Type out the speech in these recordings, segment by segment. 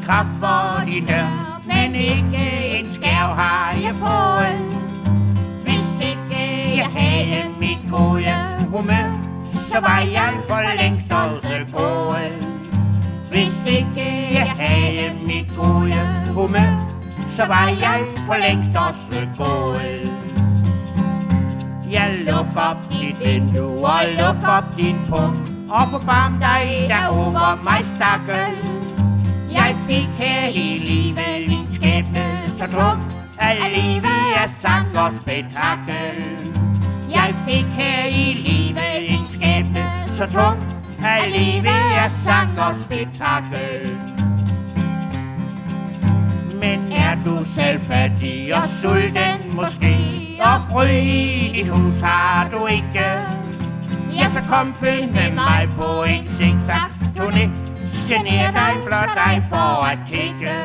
krop, hvor de dør, men ikke en skærv har jeg fået. Hvis ikke jeg havde mit gode humør, så var jeg for længst også gået. Hvis ikke jeg havde mit gode humør, så var jeg for længst også gået. Jeg lukker op dit vindue og lukker op din pung, og forbarm dig der over mig, stakkel. Jeg fik her i livet min skæbne så tung, at livet er sang og spektakel. Jeg fik her i livet en skæbne så tung, at livet er sang og spektakel. Men er du selv fattig og sulten måske, og brød i dit hus har du ikke, ja, så kom følg med mig på en zigzag-turné. Gener dig, blot dig for at tikke.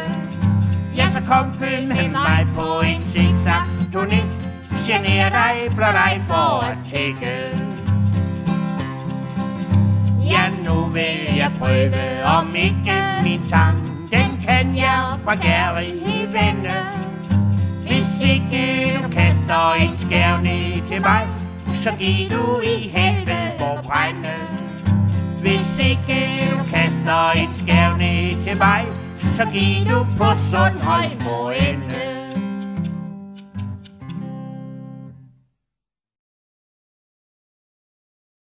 Ja, så kom følg med mig på en zigzag-turné. Gener dig, blot dig for at tikke. Ja, nu vil jeg prøve, om ikke min sang, den kan jeg fra gærighed vende. Hvis ikke du kaster en skærv ned til mig, så giv du i helvede for brænde. Hvis ikke du kaster en skærv ned til mig, så giv du på Sundholm på ende.